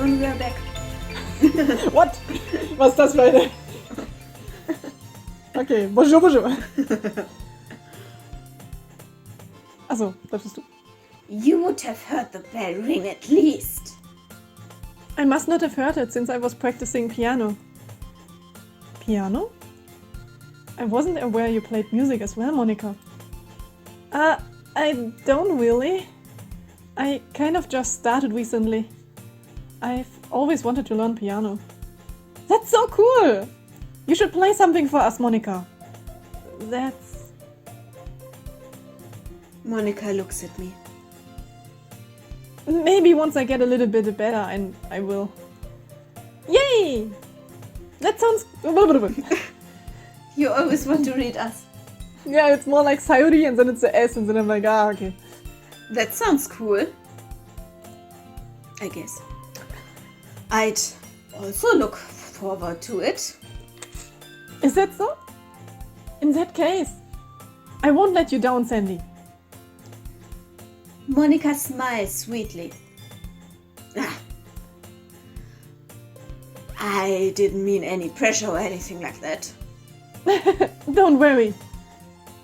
when we are back. What? Was ist das für eine? Okay, bonjour, bonjour. Achso, das bist du. You would have heard the bell ring at least. I must not have heard it since I was practicing piano. Piano? I wasn't aware you played music as well, Monica. I don't really. I kind of just started recently. I've always wanted to learn piano. That's so cool! You should play something for us, Monica. That's... Monica looks at me. Maybe once I get a little bit better, and I will. Yay! That sounds... You always want to read us. Yeah, it's more like Sayuri and then it's the S and then I'm like, okay. That sounds cool. I guess. I'd also look forward to it. Is that so? In that case, I won't let you down, Sandy. Monica smiles sweetly. I didn't mean any pressure or anything like that. Don't worry.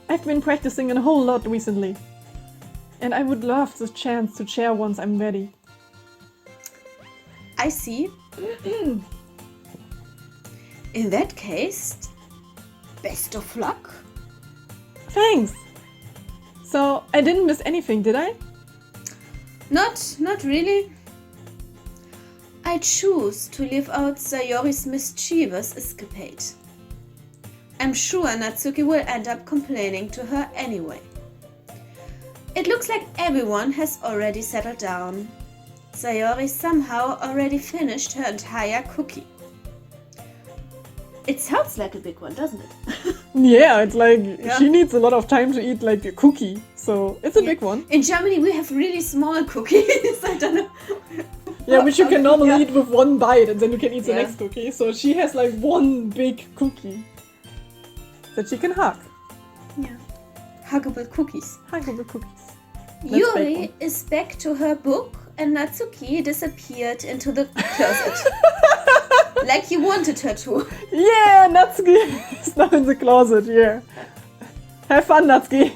I've been practicing a whole lot recently. And I would love the chance to share once I'm ready. I see. In that case, best of luck. Thanks. So, I didn't miss anything, did I? Not really. I choose to live out Sayori's mischievous escapade. I'm sure Natsuki will end up complaining to her anyway. It looks like everyone has already settled down. Sayori somehow already finished her entire cookie. It sounds like a big one, doesn't it? Yeah, it's like she needs a lot of time to eat like a cookie, so it's a big one. In Germany we have really small cookies. I don't know. Yeah, which you can normally eat with one bite and then you can eat the next cookie. So she has like one big cookie that she can hug. Yeah. Huggable cookies. Huggable cookies. Yuri is back to her book and Natsuki disappeared into the closet. Like you wanted her to. Yeah, Natsuki is now in the closet, yeah. Have fun, Natsuki.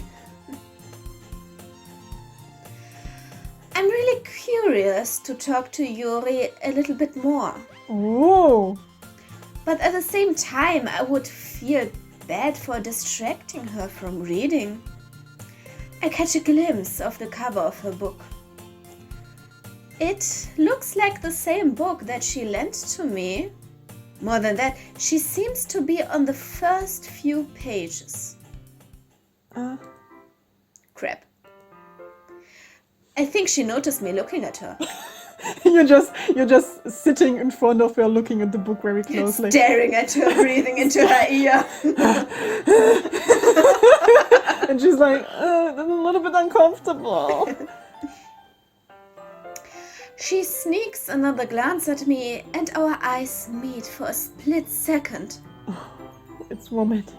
I'm really curious to talk to Yuri a little bit more. Oh. But at the same time, I would feel bad for distracting her from reading. I catch a glimpse of the cover of her book. It looks like the same book that she lent to me. More than that, she seems to be on the first few pages. Crap. I think she noticed me looking at her. You're just sitting in front of her looking at the book very closely. Staring at her, breathing into her ear. And she's like, I'm a little bit uncomfortable. She sneaks another glance at me and our eyes meet for a split second. It's romantic.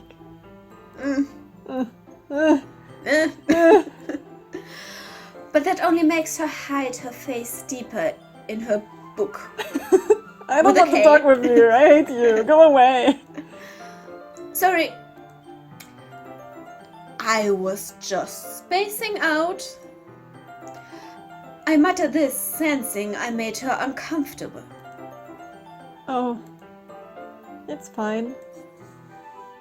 But that only makes her hide her face deeper in her book. I don't want to talk with you. I hate you. Go away. Sorry. I was just spacing out. I mutter this, sensing I made her uncomfortable. Oh, it's fine.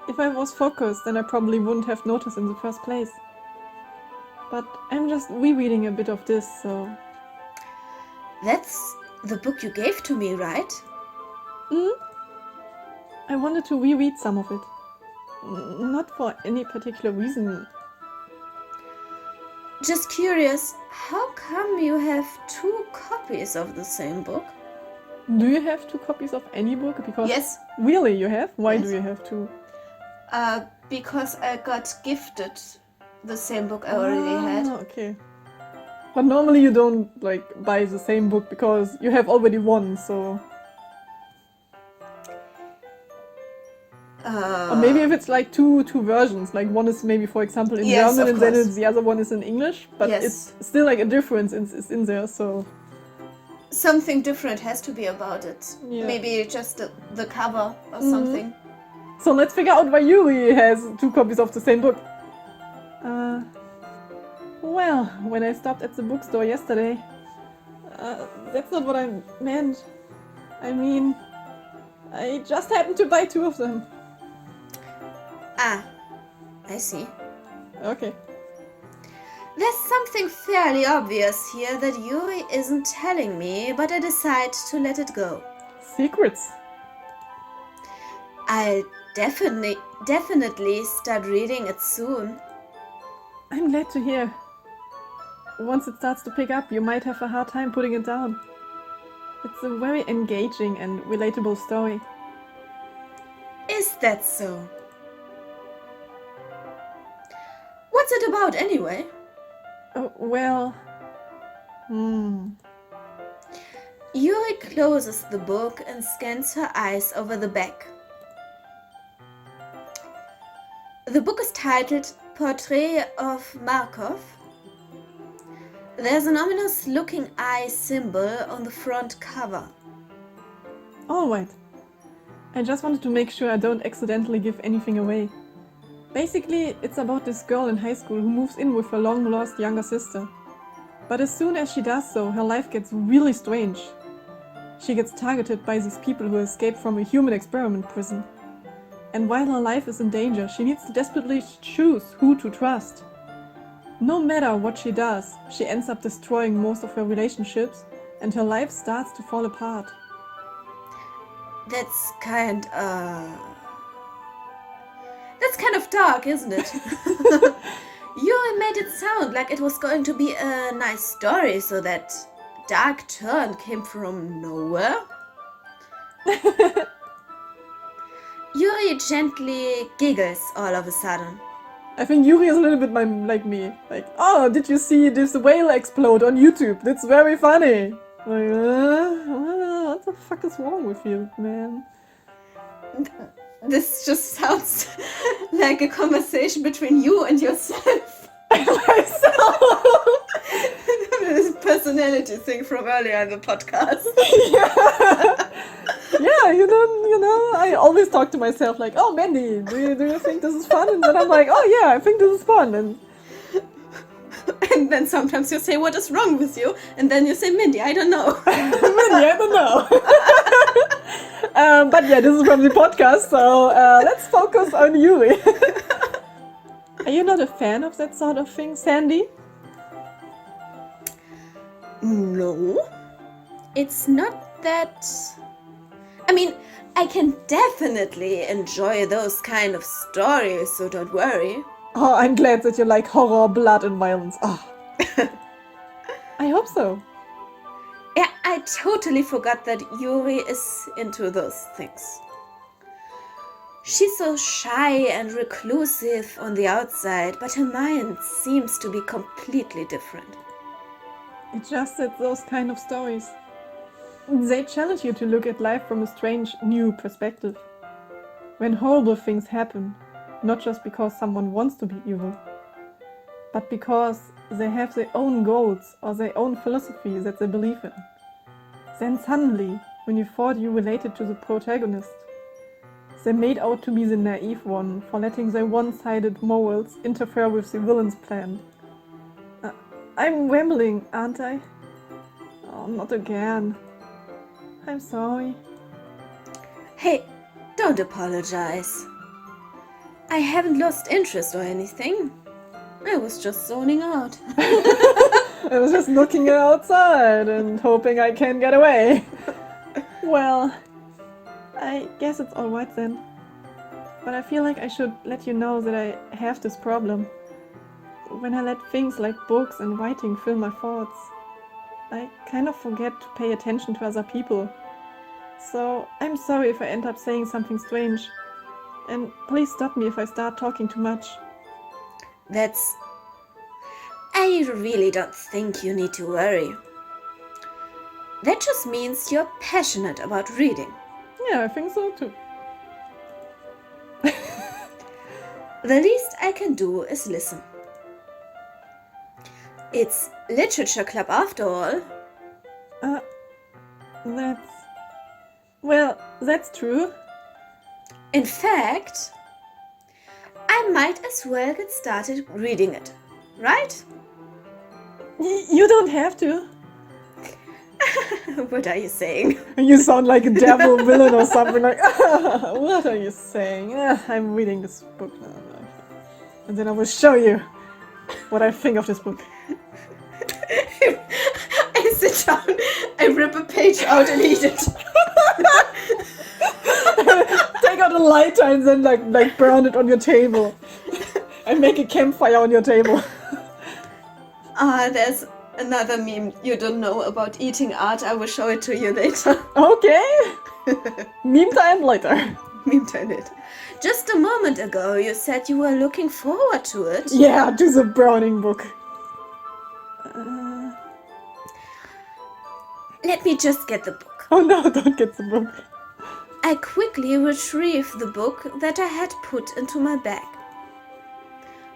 If I was focused, then I probably wouldn't have noticed in the first place. But I'm just rereading a bit of this, so... That's the book you gave to me, right? I wanted to reread some of it. Not for any particular reason. Just curious, how come you have 2 copies of the same book? Do you have 2 copies of any book? Because Yes. Really, you have? Why Yes. do you have 2? Because I got gifted the same book I already had. Okay. But normally you don't like buy the same book because you have already one, so... Or maybe if it's like two versions, like one is maybe, for example, in Yes, German of and then course. the other one is in English, but Yes. it's still like a difference is in there, so... Something different has to be about it. Yeah. Maybe just the cover or something. So let's figure out why Yuri has 2 copies of the same book. Well, when I stopped at the bookstore yesterday, that's not what I meant. I mean, I just happened to buy 2 of them. Ah, I see. Okay. There's something fairly obvious here that Yuri isn't telling me, but I decide to let it go. Secrets. I'll definitely start reading it soon. I'm glad to hear. Once it starts to pick up, you might have a hard time putting it down. It's a very engaging and relatable story. Is that so? What's it about anyway? Oh, well... Yuri closes the book and scans her eyes over the back. The book is titled Portrait of Markov. There's an ominous looking eye symbol on the front cover. Alright. I just wanted to make sure I don't accidentally give anything away. Basically, it's about this girl in high school who moves in with her long-lost younger sister. But as soon as she does so, her life gets really strange. She gets targeted by these people who escaped from a human experiment prison. And while her life is in danger, she needs to desperately choose who to trust. No matter what she does, she ends up destroying most of her relationships, and her life starts to fall apart. That's kind of dark, isn't it? Yuri made it sound like it was going to be a nice story, so that dark turn came from nowhere. Yuri gently giggles all of a sudden. I think Yuri is a little bit like me. Like, oh, did you see this whale explode on YouTube? That's very funny. Like, what the fuck is wrong with you, man? This just sounds like a conversation between you and yourself. Myself. This personality thing from earlier in the podcast. Yeah, you know, I always talk to myself like, oh, Mandy, do you think this is fun? And then I'm like, oh yeah, I think this is fun. And then sometimes you say, what is wrong with you? And then you say, Mindy, I don't know. Mindy, I don't know. But yeah, this is from the podcast, so let's focus on Yuri. Are you not a fan of that sort of thing, Sandy? No. It's not that... I mean, I can definitely enjoy those kind of stories, so don't worry. Oh, I'm glad that you like horror, blood and violence. Oh. I hope so. Yeah, I totally forgot that Yuri is into those things. She's so shy and reclusive on the outside, but her mind seems to be completely different. It's just that those kind of stories, they challenge you to look at life from a strange, new perspective. When horrible things happen, not just because someone wants to be evil, but because they have their own goals or their own philosophy that they believe in. Then suddenly, when you thought you related to the protagonist, they made out to be the naive one for letting their one-sided morals interfere with the villain's plan. I'm rambling, aren't I? Oh, not again. I'm sorry. Hey, don't apologize. I haven't lost interest or anything. I was just zoning out. I was just looking outside and hoping I can get away. Well, I guess it's alright then. But I feel like I should let you know that I have this problem. When I let things like books and writing fill my thoughts, I kind of forget to pay attention to other people. So I'm sorry if I end up saying something strange. And please stop me if I start talking too much. I really don't think you need to worry. That just means you're passionate about reading. Yeah, I think so too. The least I can do is listen. It's literature club after all. That's true. In fact, I might as well get started reading it, right? You don't have to. What are you saying? You sound like a devil villain or something like, what are you saying? I'm reading this book now. And then I will show you what I think of this book. I sit down, I rip a page out and eat it. Take out a lighter and then like burn it on your table. And make a campfire on your table. There's another meme you don't know about eating art. I will show it to you later. Okay. Meme time later. Meme time it. Just a moment ago you said you were looking forward to it. Yeah, to the burning book. Let me just get the book. Oh no, don't get the book. I quickly retrieve the book that I had put into my bag.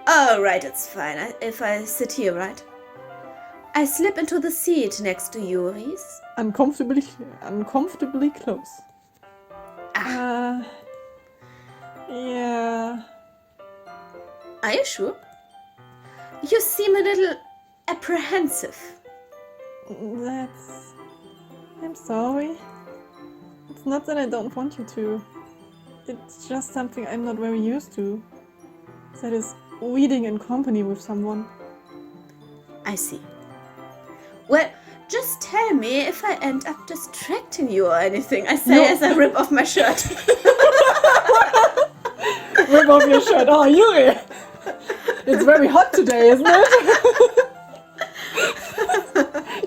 Oh, right, it's fine if I sit here, right? I slip into the seat next to Yuri's. Uncomfortably close. Yeah. Are you sure? You seem a little apprehensive. I'm sorry. It's not that I don't want you to. It's just something I'm not very used to. That is, reading in company with someone. I see. Well, just tell me if I end up distracting you or anything, I say as I rip off my shirt. Rip off your shirt. Oh, Yuri! It's very hot today, isn't it?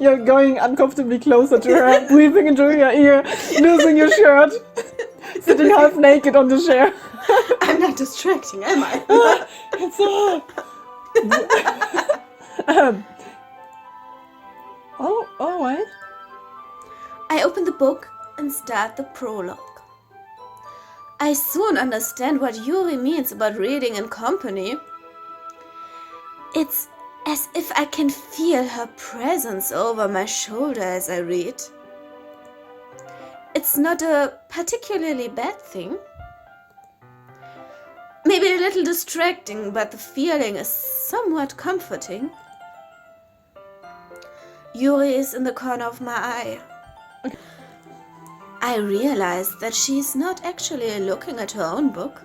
You're going uncomfortably closer to her, breathing into her ear, losing your shirt, sitting half naked on the chair. I'm not distracting, am I? It's so hot. All right. I open the book and start the prologue. I soon understand what Yuri means about reading in company. It's as if I can feel her presence over my shoulder as I read. It's not a particularly bad thing. Maybe a little distracting, but the feeling is somewhat comforting. Yuri is in the corner of my eye. Okay. I realize that she is not actually looking at her own book.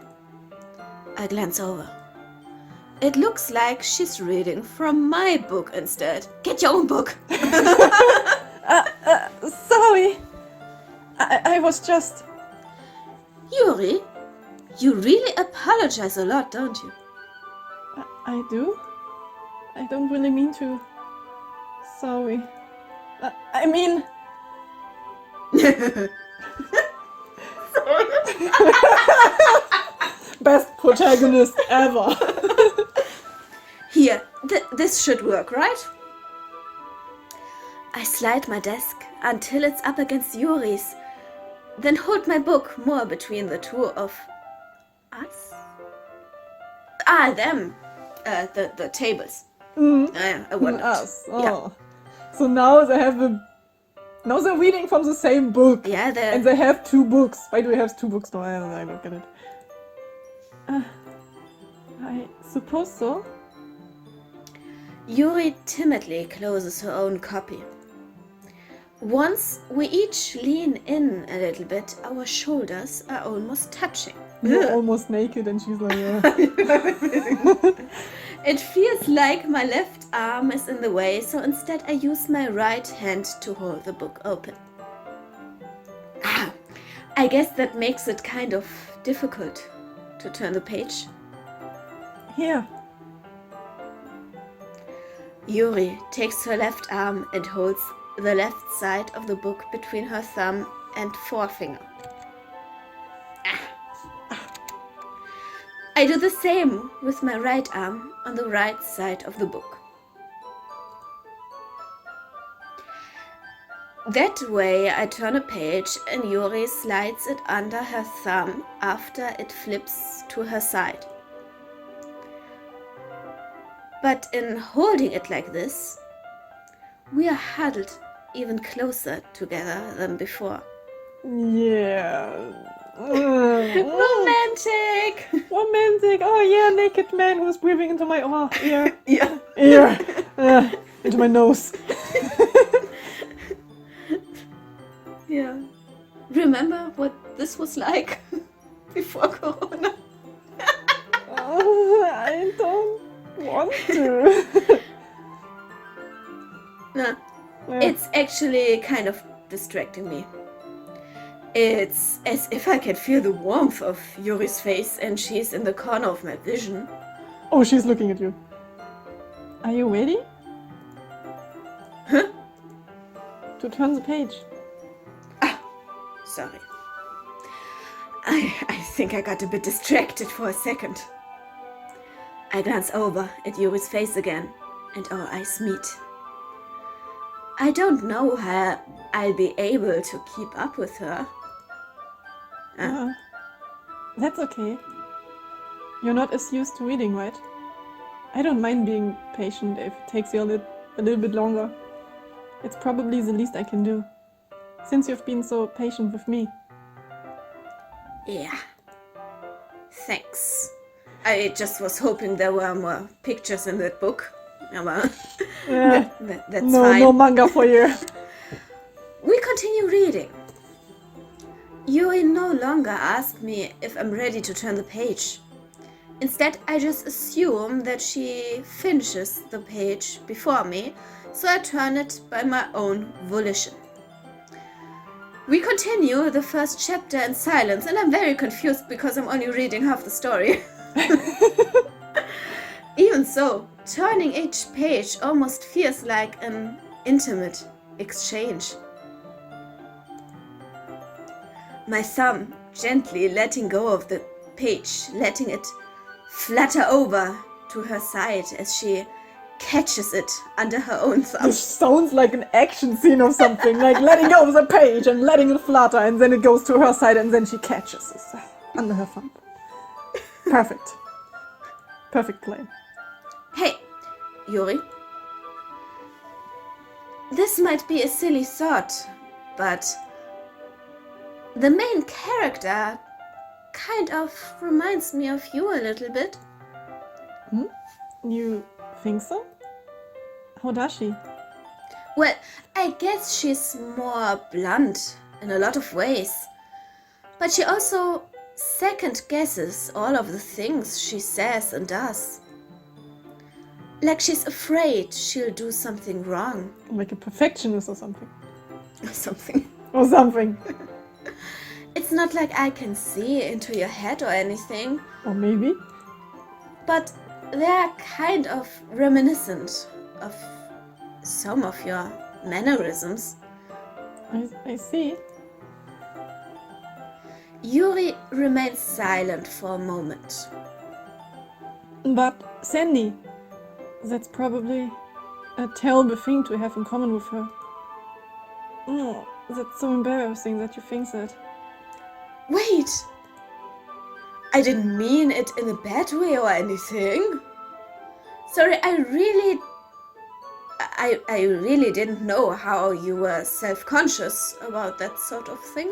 I glance over. It looks like she's reading from my book instead. Get your own book! Sorry. I was just... Yuri, you really apologize a lot, don't you? I do? I don't really mean to. Sorry. I mean... Best protagonist ever. Here, this should work, right? I slide my desk until it's up against Yuri's, then hold my book more between the two of us. Them. The tables. I wondered. Us. Oh. Yeah. So now they have Now they're reading from the same book. Yeah, and they have two books. Why do we have two books? No, I don't get it. I suppose so. Yuri timidly closes her own copy. Once we each lean in a little bit, our shoulders are almost touching. You're almost naked and she's like... It feels like my left arm is in the way, so instead I use my right hand to hold the book open. I guess that makes it kind of difficult to turn the page. Here. Yuri takes her left arm and holds the left side of the book between her thumb and forefinger. I do the same with my right arm on the right side of the book. That way I turn a page and Yuri slides it under her thumb after it flips to her side. But in holding it like this, we are huddled even closer together than before. Yeah. Romantic! Romantic. Oh yeah, naked man who's breathing into my ear. Yeah. Ear. Into my nose. Yeah. Remember what this was like before Corona? I don't want to. No, Yeah. it's actually kind of distracting me. It's as if I can feel the warmth of Yuri's face and she's in the corner of my vision. Oh, she's looking at you. Are you ready? Huh? To turn the page. Sorry. I think I got a bit distracted for a second. I glance over at Yuri's face again, and our eyes meet. I don't know how I'll be able to keep up with her. That's okay. You're not as used to reading, right? I don't mind being patient if it takes you a little bit longer. It's probably the least I can do, since you've been so patient with me. Yeah. Thanks. I just was hoping there were more pictures in that book. Well, Yeah. that's No, fine. no manga for you. We continue reading. Yuri no longer asked me if I'm ready to turn the page. Instead, I just assume that she finishes the page before me, so I turn it by my own volition. We continue the first chapter in silence, and I'm very confused because I'm only reading half the story. Even so, turning each page almost feels like an intimate exchange. My thumb gently letting go of the page, letting it flutter over to her side as she catches it under her own thumb. This sounds like an action scene or something, like letting go of the page and letting it flutter, and then it goes to her side and then she catches it under her thumb. Perfect. Perfect play. Hey, Yuri. This might be a silly thought, but the main character kind of reminds me of you a little bit. You think so? How does she? Well, I guess she's more blunt in a lot of ways. But she also second guesses all of the things she says and does. Like she's afraid she'll do something wrong. Like a perfectionist or something. Something. Or something. It's not like I can see into your head or anything, Or maybe. but they're kind of reminiscent of some of your mannerisms. I see. Yuri remains silent for a moment. But Sandy, that's probably a terrible thing to have in common with her. Oh, that's so embarrassing that you think that. Wait! I didn't mean it in a bad way or anything. Sorry, I really didn't know how you were self-conscious about that sort of thing.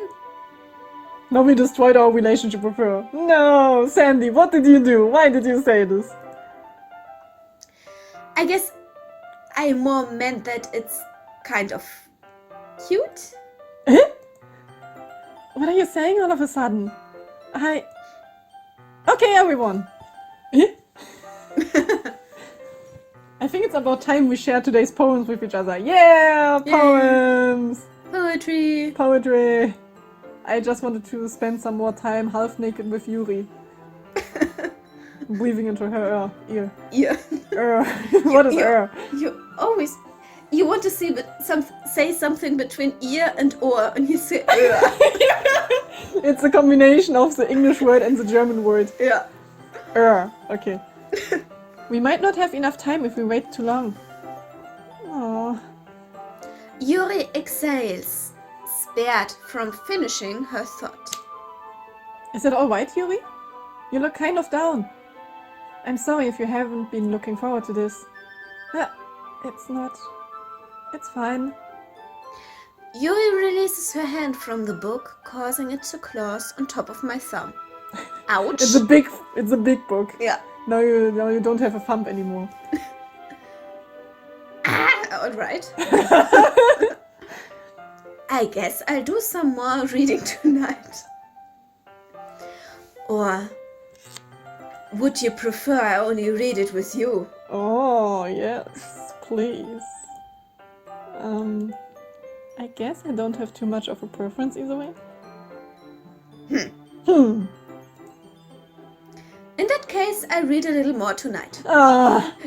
Now we destroyed our relationship with her. No, Sandy, what did you do? Why did you say this? I guess I more meant that it's kind of cute. What are you saying all of a sudden? Okay, everyone. I think it's about time we share today's poems with each other. Yeah, poems! Poetry. Poetry. I just wanted to spend some more time half naked with Yuri. Breathing into her ear. Yeah. What is er? You want to say something between ear and ohr, and you say It's a combination of the English word and the German word. Yeah. Okay. We might not have enough time if we wait too long. Aww. Yuri exhales, spared from finishing her thought. Is it all right, Yuri? You look kind of down. I'm sorry if you haven't been looking forward to this. It's not. It's fine. Yuri releases her hand from the book, causing it to close on top of my thumb. Ouch. It's a big book. Yeah. Now you don't have a thumb anymore. Alright. I guess I'll do some more reading tonight. Or would you prefer I only read it with you? Oh, yes, please. I guess I don't have too much of a preference either way. In that case, I'll read a little more tonight.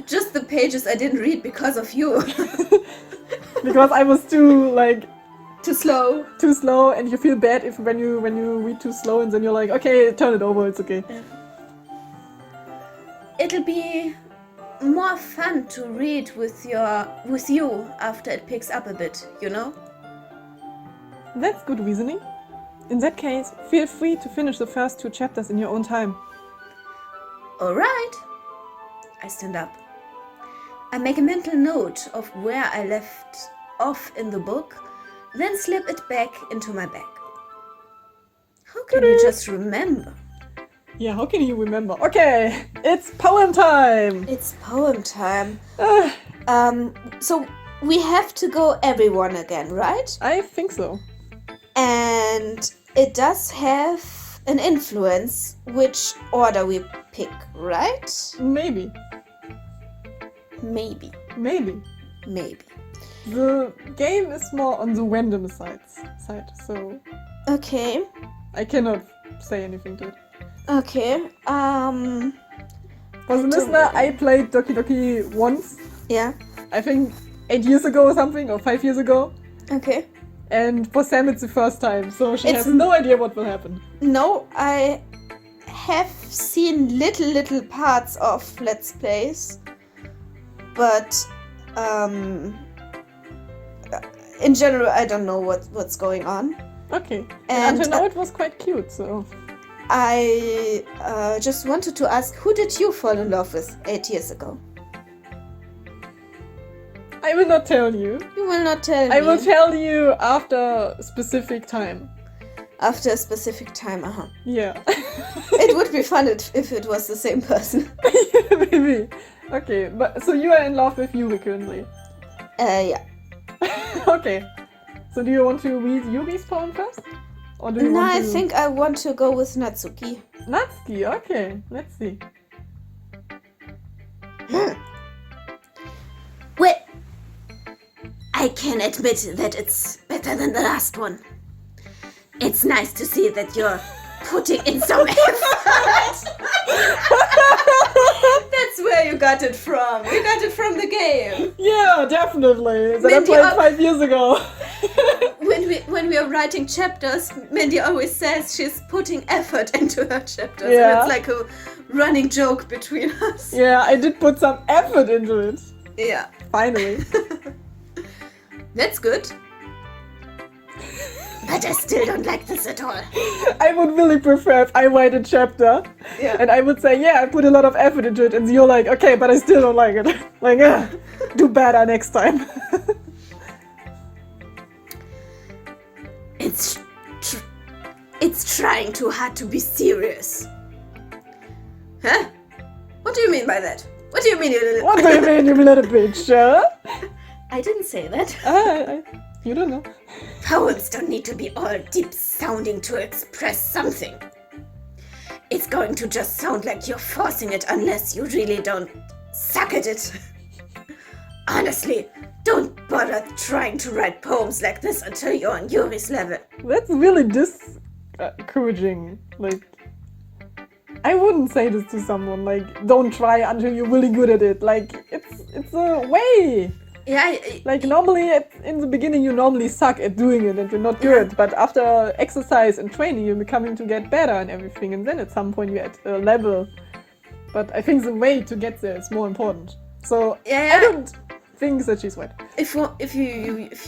Just the pages I didn't read because of you. Because I was too Too slow. and you feel bad when you read too slow and then you're like, okay, turn it over, it's okay. It'll be more fun to read with you after it picks up a bit, you know? That's good reasoning. In that case, feel free to finish the first 2 chapters in your own time. Alright. I stand up. I make a mental note of where I left off in the book, then slip it back into my bag. How can you just remember? Yeah, how can you remember? Okay, it's poem time! It's poem time. So we have to go everyone again, right? I think so. And it does have an influence which order we pick, right? Maybe. Maybe. The game is more on the random side, so Okay. I cannot say anything to it. Okay. For the listener, I played Doki Doki once, Yeah. I think 8 years ago or something, or 5 years ago. Okay. And for Sam it's the first time, so she It's has no idea what will happen. No, I have seen little parts of Let's Plays, but in general I don't know what's going on. Okay. And, until now it was quite cute, so... I just wanted to ask, who did you fall in love with 8 years ago? I will not tell you. You will not tell me. I will tell you after a specific time. After a specific time, Yeah. It would be fun if it was the same person. Maybe. Okay, but so you are in love with Yuri currently? Yeah. Okay. So do you want to read Yuri's poem first? Or do you No, want I to... think I want to go with Natsuki. Natsuki, okay. Let's see. Well, I can admit that it's better than the last one. It's nice to see that you're putting in some effort. That's where you got it from. You got it from the game. Yeah, definitely. That I Mindy, played 5 years ago. When we are writing chapters, Mindy always says she's putting effort into her chapters. Yeah. And it's like a running joke between us. Yeah, I did put some effort into it. Yeah. Finally. That's good. But I still don't like this at all. I would really prefer if I write a chapter and I would say, yeah, I put a lot of effort into it, and you're like, okay, but I still don't like it. Like, do better next time. It's trying too hard to be serious. Huh? What do you mean by that? What do you mean, you little... What do you mean, you little bitch, huh? I didn't say that. You don't know. Poems don't need to be all deep sounding to express something. It's going to just sound like you're forcing it unless you really don't suck at it. Honestly, don't bother trying to write poems like this until you're on Yuri's level. That's really discouraging. Like, I wouldn't say this to someone. Like, don't try until you're really good at it. Like, it's a way. Yeah. Like, normally, in the beginning, you normally suck at doing it and you're not good. But after exercise and training, you're becoming to get better and everything. And then at some point, you're at a level. But I think the way to get there is more important. So, Yeah. I don't think that she's right. If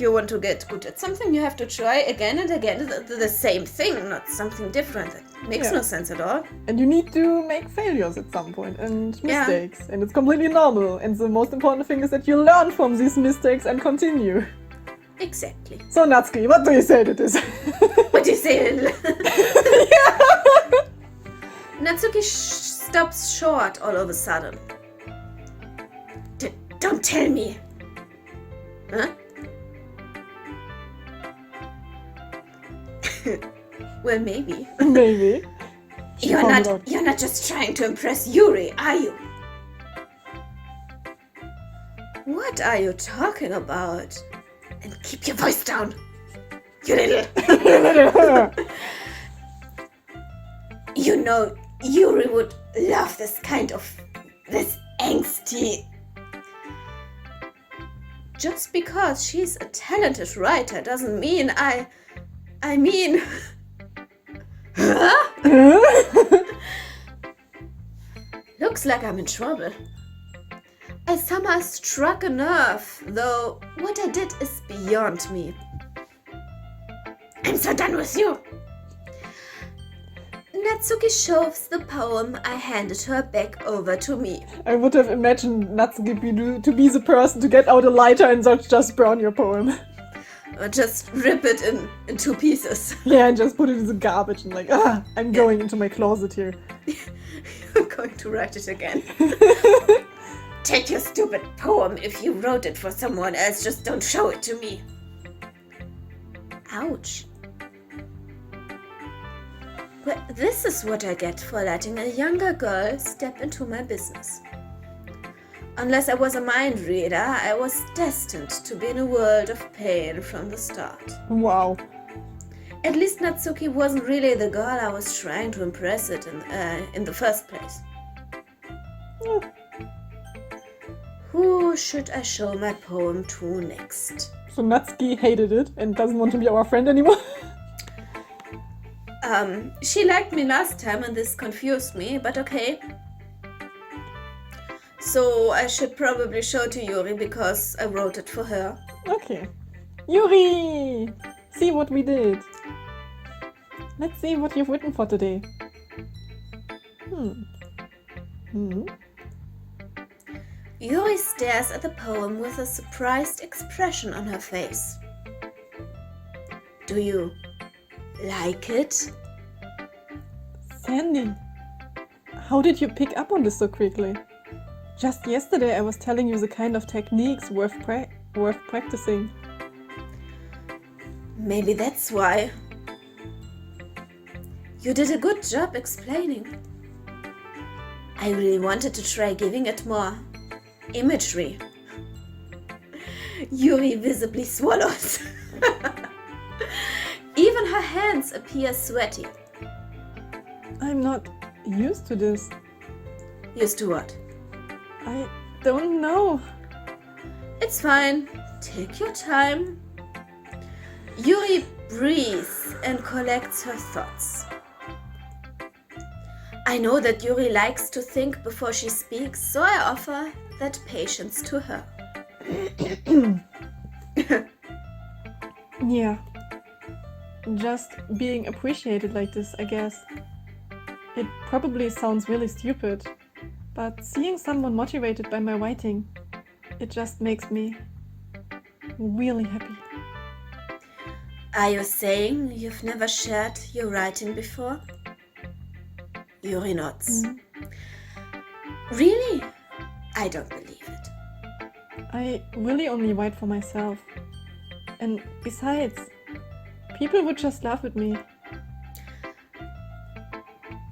you want to get good at something, you have to try again and again the same thing, not something different. That makes no sense at all. And you need to make failures at some point and mistakes. And it's completely normal. And the most important thing is that you learn from these mistakes and continue. Exactly. So, Natsuki, what do you say to this? What do you say? Natsuki stops short all of a sudden. Don't tell me. Huh? Well, maybe. Maybe. You're not just trying to impress Yuri, are you? What are you talking about? And keep your voice down, you little. You know, Yuri would love this angsty. Just because she's a talented writer doesn't mean I mean... Huh? Looks like I'm in trouble. I somehow struck a nerve, though what I did is beyond me. I'm so done with you. Natsuki shoves the poem I handed her back over to me. I would have imagined Natsuki to be the person to get out a lighter and just burn your poem. Or just rip it in two pieces. Yeah, and just put it in the garbage and I'm going into my closet here. I'm going to write it again. Take your stupid poem if you wrote it for someone else, just don't show it to me. Ouch. Well, this is what I get for letting a younger girl step into my business. Unless I was a mind reader, I was destined to be in a world of pain from the start. Wow. At least Natsuki wasn't really the girl I was trying to impress in the first place. Who should I show my poem to next? So Natsuki hated it and doesn't want to be our friend anymore? She liked me last time and this confused me, but okay. So I should probably show to Yuri because I wrote it for her. Okay. Yuri! See what we did. Let's see what you've written for today. Yuri stares at the poem with a surprised expression on her face. Do you like it? Sandy, how did you pick up on this so quickly? Just yesterday I was telling you the kind of techniques worth practicing. Maybe that's why. You did a good job explaining. I really wanted to try giving it more imagery. Yuri visibly swallows. Even her hands appear sweaty. I'm not used to this. Used to what? I don't know. It's fine. Take your time. Yuri breathes and collects her thoughts. I know that Yuri likes to think before she speaks, so I offer that patience to her. Yeah. Just being appreciated like this, I guess. It probably sounds really stupid, but seeing someone motivated by my writing, it just makes me really happy. Are you saying you've never shared your writing before? Yuri nods. Really? I don't believe it. I really only write for myself. And besides, people would just laugh at me.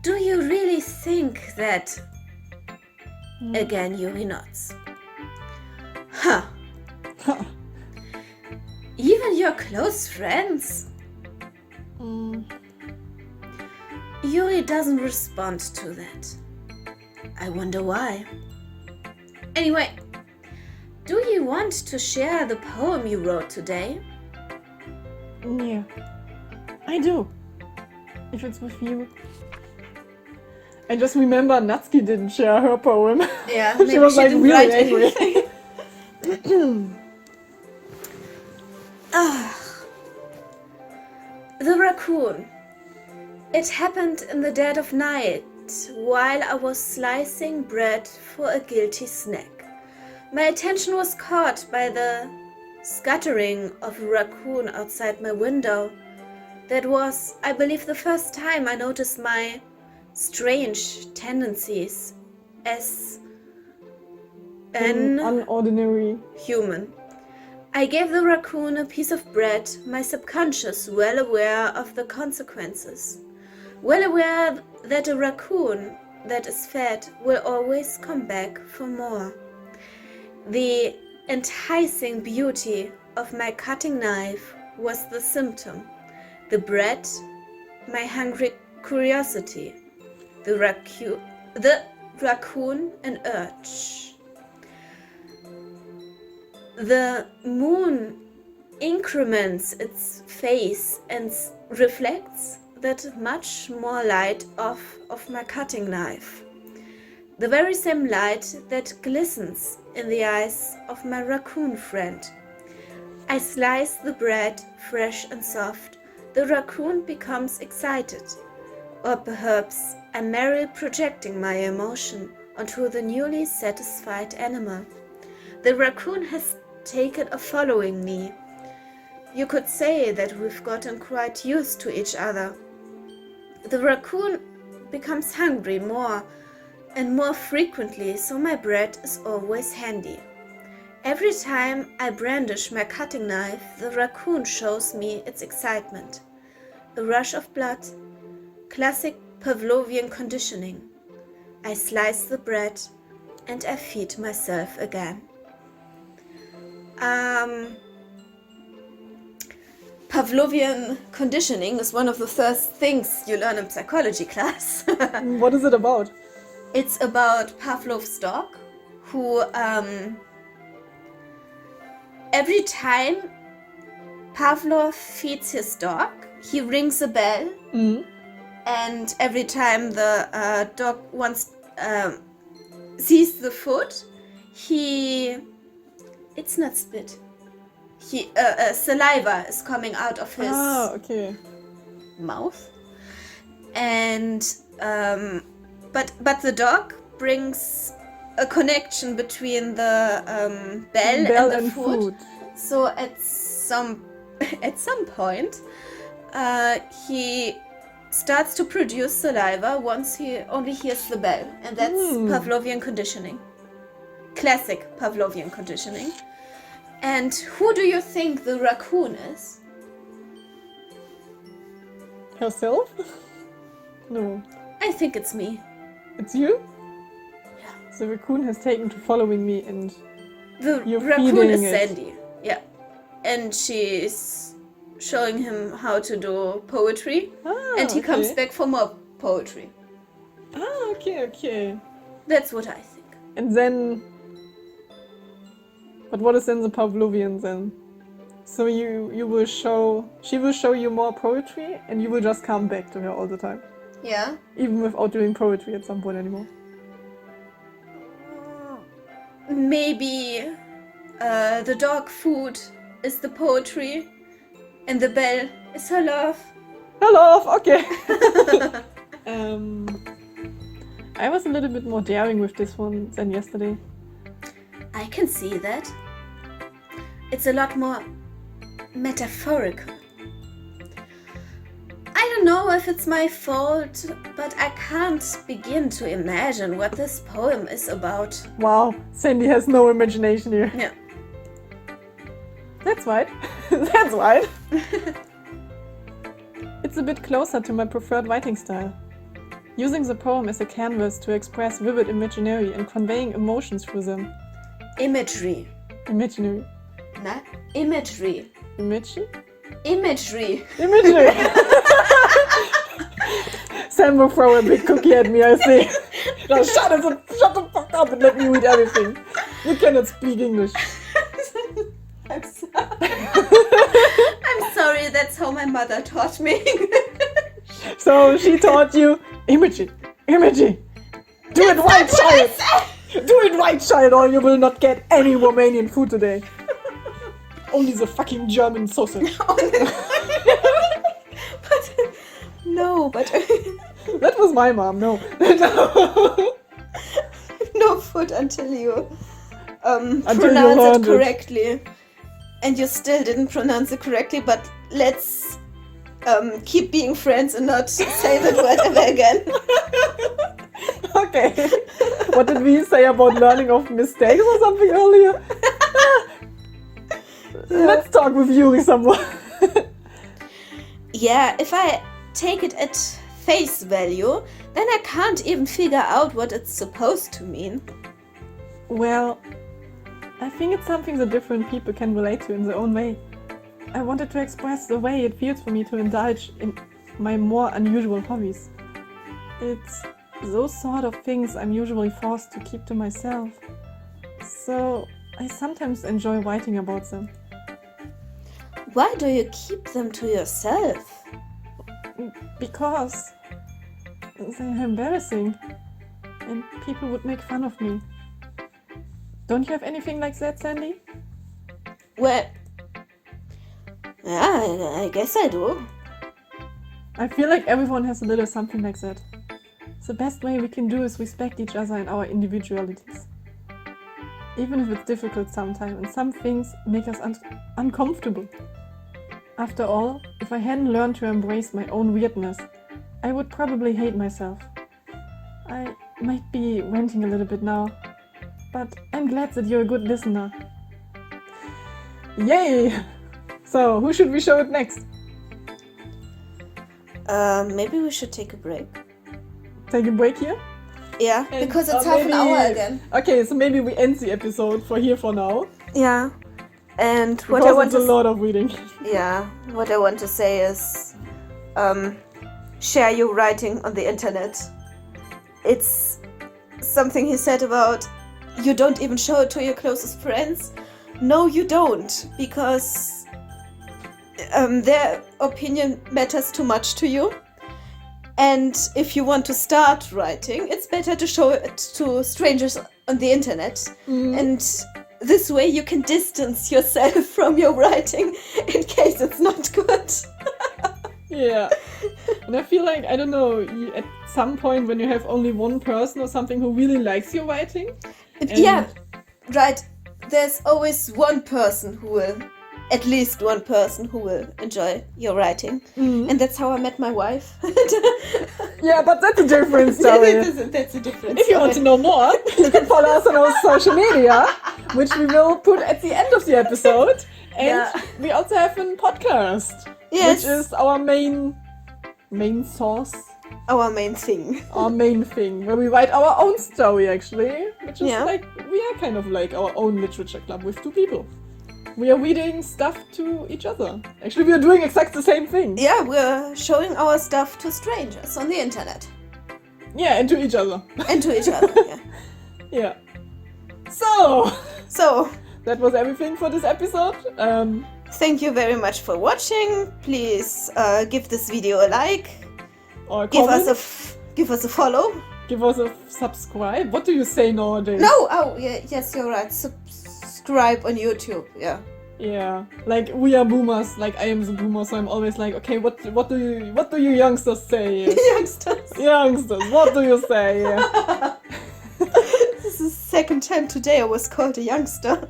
Do you really think that? Again, Yuri nods. Huh. Even your close friends? Yuri doesn't respond to that. I wonder why. Anyway, do you want to share the poem you wrote today? Yeah, I do. If it's with you. I just remember Natsuki didn't share her poem. Yeah, she was like really angry. The raccoon. It happened in the dead of night while I was slicing bread for a guilty snack. My attention was caught by the scattering of a raccoon outside my window. That was, I believe, the first time I noticed my strange tendencies as an unordinary human. I gave the raccoon a piece of bread, my subconscious well aware of the consequences. Well aware that a raccoon that is fed will always come back for more. The enticing beauty of my cutting knife was the symptom. The bread, my hungry curiosity. The raccoon, an urge. The moon increments its face and reflects that much more light of my cutting knife. The very same light that glistens in the eyes of my raccoon friend. I slice the bread, fresh and soft. The raccoon becomes excited. Or perhaps I'm merely projecting my emotion onto the newly satisfied animal. The raccoon has taken a following me. You could say that we've gotten quite used to each other. The raccoon becomes hungry more and more frequently, so my bread is always handy. Every time I brandish my cutting knife, the raccoon shows me its excitement. A rush of blood, classic Pavlovian conditioning. I slice the bread and I feed myself again. Pavlovian conditioning is one of the first things you learn in psychology class. What is it about? It's about Pavlov's dog, who every time Pavlov feeds his dog, he rings a bell, and every time the dog sees the food, it's not spit. Saliva is coming out of his mouth, and but the dog brings a connection between the bell and the food. So at some point, he starts to produce saliva once he only hears the bell, and that's Pavlovian conditioning. Classic Pavlovian conditioning. And who do you think the raccoon is? Herself? No. I think it's me. It's you? Yeah. The raccoon has taken to following me and the you're raccoon feeding is it. Sandy. Yeah. And she's showing him how to do poetry. And he comes back for more poetry. Okay. That's what I think. And then... But what is then the Pavlovian then? So she will show you more poetry and you will just come back to her all the time. Yeah. Even without doing poetry at some point anymore. Maybe the dog food is the poetry and the bell is her love. Her love, okay. I was a little bit more daring with this one than yesterday. I can see that. It's a lot more metaphorical. I don't know if it's my fault, but I can't begin to imagine what this poem is about. Wow, Sandy has no imagination here. Yeah. That's right. That's right. It's a bit closer to my preferred writing style. Using the poem as a canvas to express vivid imaginary and conveying emotions through them. Imagery. Imaginary. Na? Imagery. Imagery? Imagery. Imagery. Sam will throw a big cookie at me, I see. Now shut the fuck up and let me read everything. You cannot speak English. I'm sorry. I'm sorry, that's how my mother taught me English. So she taught you imagery. Imagery. Do it right, child. Do it right, child, or you will not get any Romanian food today. Only the fucking German sausage. But that was my mom. No. No food until you pronounce it correctly. and you still didn't pronounce it correctly, but let's keep being friends and not say that word ever again. Okay. What did we say about learning of mistakes or something earlier? Let's talk with Yuri some more. Yeah, if I take it at face value, then I can't even figure out what it's supposed to mean. Well, I think it's something that different people can relate to in their own way. I wanted to express the way it feels for me to indulge in my more unusual hobbies. It's those sort of things I'm usually forced to keep to myself. So I sometimes enjoy writing about them. Why do you keep them to yourself? Because they're embarrassing and people would make fun of me. Don't you have anything like that, Sandy? Well, yeah, I guess I do. I feel like everyone has a little something like that. The best way we can do is respect each other and our individualities. Even if it's difficult sometimes and some things make us uncomfortable. After all, if I hadn't learned to embrace my own weirdness, I would probably hate myself. I might be ranting a little bit now, but I'm glad that you're a good listener. Yay! So, who should we show it next? Maybe we should take a break. Take a break here? Yeah, And- because it's or half an maybe- hour again. Okay, so maybe we end the episode for now. Yeah. And what Because I want it's a to lot of reading. Yeah, what I want to say is share your writing on the internet. It's something he said about you don't even show it to your closest friends. No, you don't, because their opinion matters too much to you. And if you want to start writing, it's better to show it to strangers on the internet. And this way you can distance yourself from your writing in case it's not good. Yeah. And I feel like, I don't know, at some point when you have only one person or something who really likes your writing. Yeah, right. There's always one person who will, at least one person who will enjoy your writing. And that's how I met my wife. Yeah, but that's a different story. That's a different If you want to know more, you can follow us on our social media, which we will put at the end of the episode. And Yeah. we also have a podcast, Yes. which is our main source, Our main thing. our main thing, where we write our own story actually, which is Yeah. like, we are kind of like our own literature club with two people. We are reading stuff to each other. Actually, we are doing exactly the same thing. Yeah, we're showing our stuff to strangers on the internet. Yeah, and to each other. And to each other, yeah. Yeah. So, So, that was everything for this episode. thank you very much for watching. Please give this video a like. Or Give comment, us a follow. give us a subscribe. What do you say nowadays? No, oh yeah, yes, you're right. Subscribe on YouTube. Yeah. Yeah, like we are boomers. Like I am the boomer, so I'm always like, okay, what do you youngsters say? Youngsters. Youngsters, what do you say? This is the second time today I was called a youngster.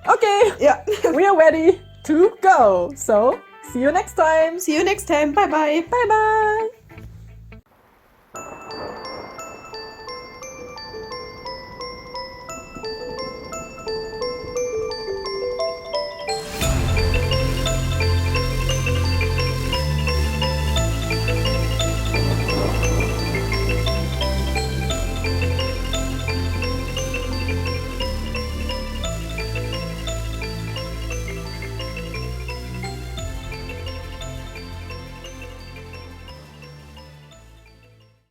Okay, Yeah. we are ready to go. So see you next time. See you next time. Bye bye. Bye bye.